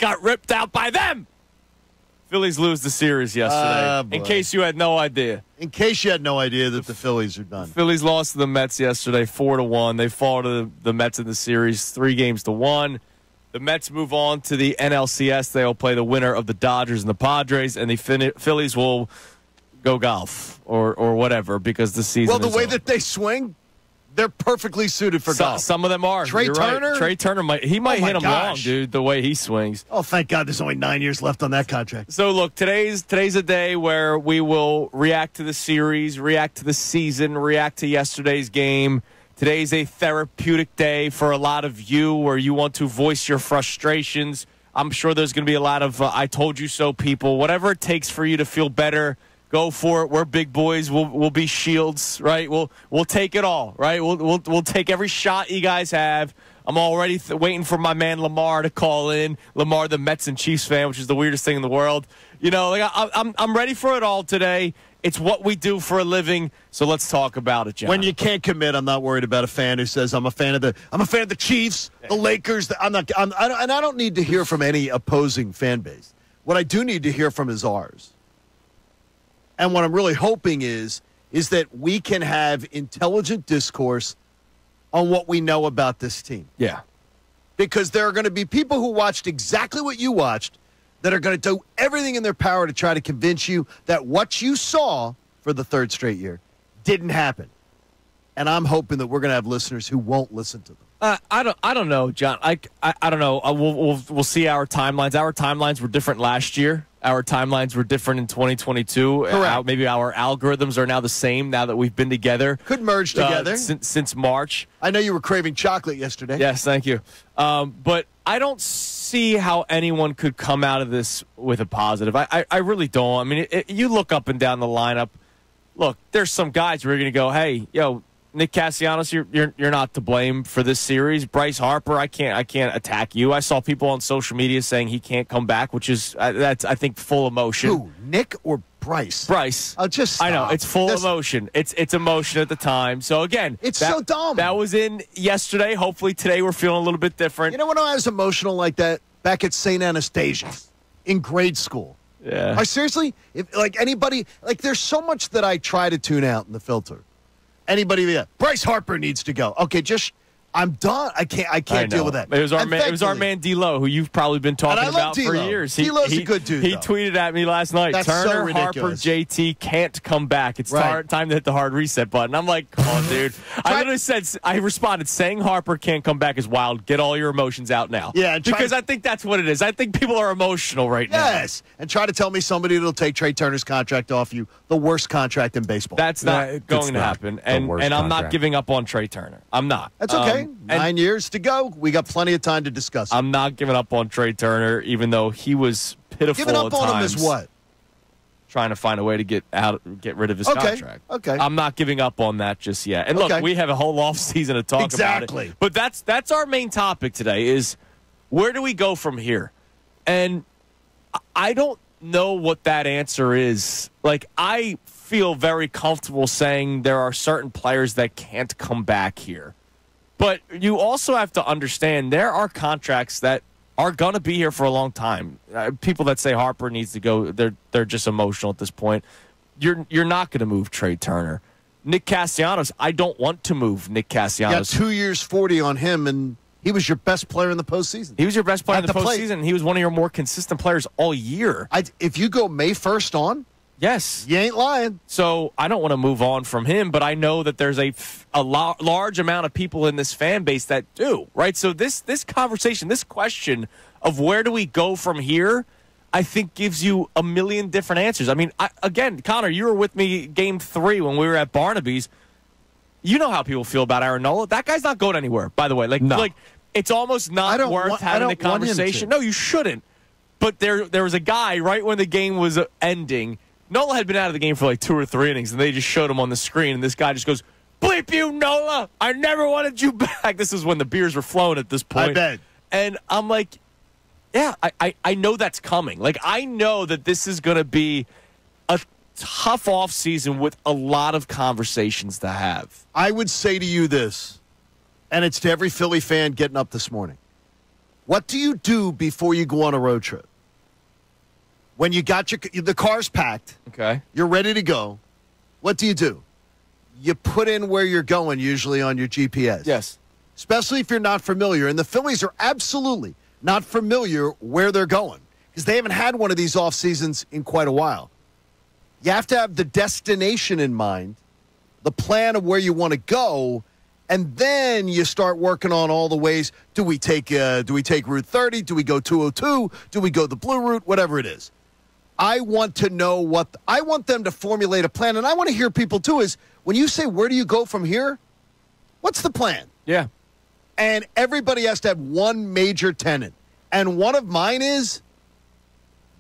got ripped out by them. Phillies lose the series yesterday. In case you had no idea. In case you had no idea that the Phillies are done. Phillies lost to the Mets yesterday 4-1. They fall to the Mets in the series 3-1. The Mets move on to the NLCS. They'll play the winner of the Dodgers and the Padres, and the Phillies will go golf or whatever because the season the way that they swing, they're perfectly suited for golf. Some of them are. Trey Turner? Right. Trey Turner might hit him wrong, dude, the way he swings. Oh, thank God there's only 9 years left on that contract. So, look, today's a day where we will react to the series, react to the season, react to yesterday's game. Today's a therapeutic day for a lot of you where you want to voice your frustrations. I'm sure there's going to be a lot of I told you so people. Whatever it takes for you to feel better, go for it. We're big boys. We'll be shields, right? We'll take it all, right? We'll take every shot you guys have. I'm already waiting for my man Lamar to call in. Lamar, the Mets and Chiefs fan, which is the weirdest thing in the world. You know, like I'm ready for it all today. It's what we do for a living, so let's talk about it, John. When you can't commit, I'm not worried about a fan who says I'm a fan of the Chiefs, the Lakers. And I don't need to hear from any opposing fan base. What I do need to hear from is ours. And what I'm really hoping is that we can have intelligent discourse on what we know about this team. Yeah. Because there are going to be people who watched exactly what you watched that are going to do everything in their power to try to convince you that what you saw for the third straight year didn't happen. And I'm hoping that we're going to have listeners who won't listen to them. I don't know, John. I don't know. We'll see our timelines. Our timelines were different last year. Our timelines were different in 2022. Correct. Maybe our algorithms are now the same now that we've been together. Could merge together. Since March. I know you were craving chocolate yesterday. Yes, thank you. But I don't see how anyone could come out of this with a positive. I really don't. I mean, you look up and down the lineup. Look, there's some guys where you're going to go, hey, yo, Nick Castellanos, you're not to blame for this series. Bryce Harper, I can't attack you. I saw people on social media saying he can't come back, which is that's I think full emotion. Who, Nick or Bryce? Bryce. Oh, just stop. I know it's full emotion. It's emotion at the time. So again, it's so dumb. That was in yesterday. Hopefully today we're feeling a little bit different. You know when I was emotional like that back at St. Anastasia's in grade school. Yeah. I seriously, anybody, there's so much that I try to tune out in the filter. Anybody, Bryce Harper needs to go. Okay, I'm done. I can't deal with that. It was our man D-Lo, who you've probably been talking about for years. D-Lo's a good dude. He tweeted at me last night. That's Turner, so ridiculous. Harper, JT can't come back. It's time to hit the hard reset button. I'm like, come on, dude. I responded, saying Harper can't come back is wild. Get all your emotions out now. Yeah, because I think that's what it is. I think people are emotional right now. Yes, and try to tell me somebody that'll take Trey Turner's contract off you, the worst contract in baseball. That's not going to happen. And I'm not giving up on Trey Turner. I'm not. That's okay. 9 years to go. We got plenty of time to discuss it. I'm not giving up on Trey Turner, even though he was pitiful Giving up at on times. him is what? Trying to find a way to get rid of his contract. Okay. I'm not giving up on that just yet. And look, we have a whole off season to talk about it. But that's our main topic today is where do we go from here? And I don't know what that answer is. I feel very comfortable saying there are certain players that can't come back here. But you also have to understand there are contracts that are going to be here for a long time. People that say Harper needs to go, they're just emotional at this point. You're not going to move Trey Turner. Nick Castellanos, I don't want to move Nick Castellanos. You got 2 years, 40 on him, and he was your best player in the postseason. He was your best player in the postseason. He was one of your more consistent players all year. If you go May 1st on, yes. You ain't lying. So I don't want to move on from him, but I know that there's a large amount of people in this fan base that do, right? So this conversation, this question of where do we go from here, I think gives you a million different answers. I mean, again, Connor, you were with me Game 3 when we were at Barnaby's. You know how people feel about Aaron Nola. That guy's not going anywhere, by the way. It's almost not worth having the conversation. No, you shouldn't. But there was a guy right when the game was ending. Nola had been out of the game for 2 or 3 innings, and they just showed him on the screen, and this guy just goes, bleep you, Nola! I never wanted you back. This is when the beers were flowing at this point. I bet. And I'm like, yeah, I know that's coming. I know that this is going to be a tough offseason with a lot of conversations to have. I would say to you this, and it's to every Philly fan getting up this morning. What do you do before you go on a road trip? When you got the car's packed, Okay. you're ready to go, what do? You put in where you're going, usually on your GPS. Yes. Especially if you're not familiar. And the Phillies are absolutely not familiar where they're going because they haven't had one of these off seasons in quite a while. You have to have the destination in mind, the plan of where you want to go, and then you start working on all the ways. Do we take Route 30? Do we go 202? Do we go the Blue Route? Whatever it is. I want to know I want them to formulate a plan, and I want to hear people too is when you say, where do you go from here? What's the plan? Yeah. And everybody has to have one major tenet. And one of mine is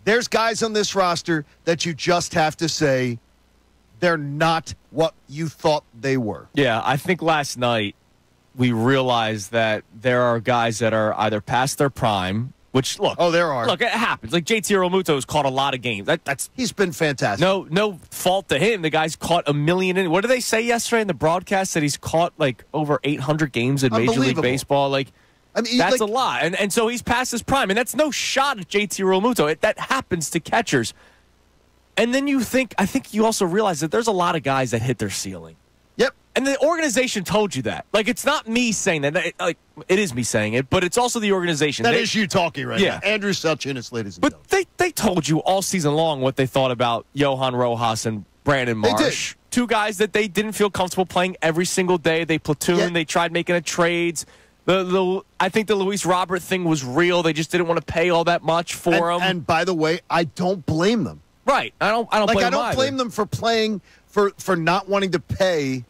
there's guys on this roster that you just have to say they're not what you thought they were. Yeah, I think last night we realized that there are guys that are either past their prime, which, look. Oh, there are. Look, it happens. Like JT Realmuto has caught a lot of games. He's been fantastic. No fault to him. The guy's caught a million. What did they say yesterday in the broadcast that he's caught like over 800 games in Major League Baseball? Like, I mean, that's a lot. And so he's past his prime. And that's no shot at JT Realmuto. That happens to catchers. And then I think you also realize that there's a lot of guys that hit their ceiling. Yep. And the organization told you that. Like, it's not me saying that. Like, it is me saying it, but it's also the organization. That is you talking right now. Andrew Salciunas, ladies and gentlemen. But they told you all season long what they thought about Johan Rojas and Brandon Marsh. Two guys that they didn't feel comfortable playing every single day. They platooned. Yeah. They tried making a trades. I think the Luis Robert thing was real. They just didn't want to pay all that much for him. And by the way, I don't blame them. Right. I don't blame them for playing for not wanting to pay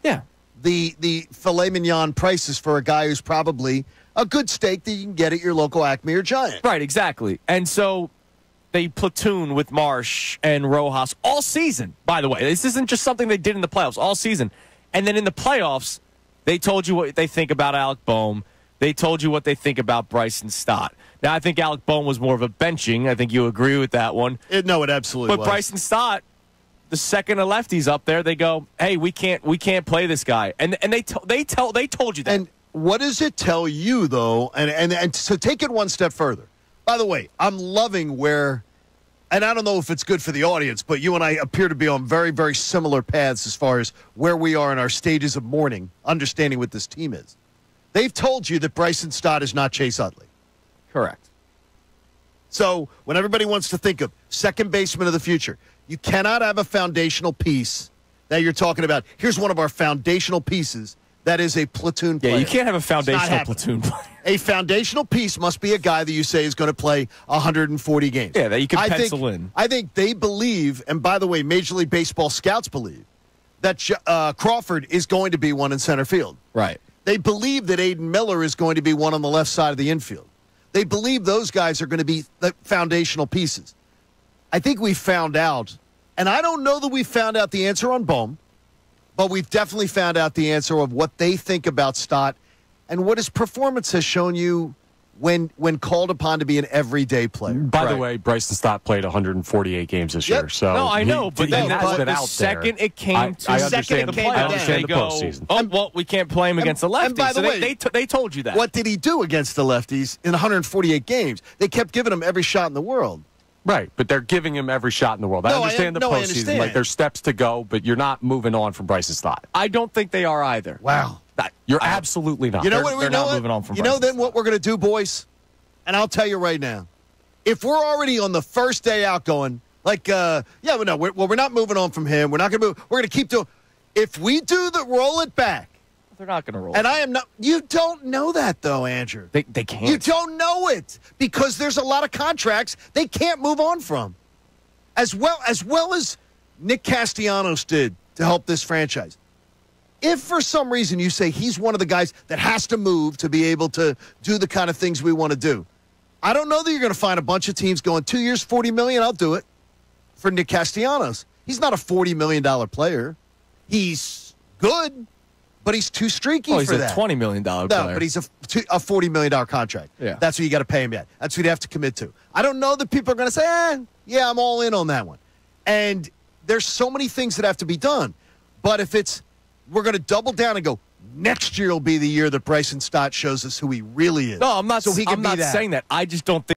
the filet mignon prices for a guy who's probably a good steak that you can get at your local Acme or Giant. Right, exactly. And so they platoon with Marsh and Rojas all season, by the way. This isn't just something they did in the playoffs, all season. And then in the playoffs, they told you what they think about Alec Boehm. They told you what they think about Bryson Stott. Now, I think Alec Boehm was more of a benching. I think you agree with that one. No, it absolutely was. But Bryson Stott, the second of lefties up there, they go, "Hey, we can't play this guy," and they told you that. And what does it tell you though? And so take it one step further. By the way, I'm loving where, and I don't know if it's good for the audience, but you and I appear to be on very, very similar paths as far as where we are in our stages of mourning, understanding what this team is. They've told you that Bryson Stott is not Chase Utley. Correct. So when everybody wants to think of second baseman of the future, you cannot have a foundational piece that you're talking about. Here's one of our foundational pieces that is a platoon player. Yeah, you can't have a foundational platoon player. A foundational piece must be a guy that you say is going to play 140 games. Yeah, that you can pencil in. I think they believe, and by the way, Major League Baseball scouts believe, that Crawford is going to be one in center field. Right. They believe that Aiden Miller is going to be one on the left side of the infield. They believe those guys are going to be the foundational pieces. I think we found out, and I don't know that we found out the answer on Boehm, but we've definitely found out the answer of what they think about Stott and what his performance has shown you when called upon to be an everyday player. By the way, Bryson Stott played 148 games this year. So no, I know, but then the second it came to I understand the playoffs, they go, postseason. "Oh, well, we can't play him against the lefties." And by the way, they told you that. What did he do against the lefties in 148 games? They kept giving him every shot in the world. Right, but they're giving him every shot in the world. I understand the postseason. Like, there's steps to go, but you're not moving on from Bryson Stott. I don't think they are either. Wow. You're absolutely not. You know what? They're not moving on from Bryson. You know then what we're going to do, boys? And I'll tell you right now, if we're already on the first day out going, like, we're not moving on from him. We're not going to move. We're going to keep doing. If we do the roll it back. They're not going to roll. And I am not. You don't know that, though, Andrew. They can't. You don't know it because there's a lot of contracts they can't move on from. As well as Nick Castellanos did to help this franchise. If for some reason you say he's one of the guys that has to move to be able to do the kind of things we want to do, I don't know that you're going to find a bunch of teams going 2 years, $40 million. I'll do it for Nick Castellanos. He's not a $40 million player. He's good, but he's too streaky for that. He's a $20 million player. No, but he's a $40 million contract. Yeah. That's what you got to pay him yet. That's what you have to commit to. I don't know that people are going to say, yeah, I'm all in on that one. And there's so many things that have to be done. But if we're going to double down and go, next year will be the year that Bryson Stott shows us who he really is. No, I'm not. So he can I'm not be that. saying that. I just don't think.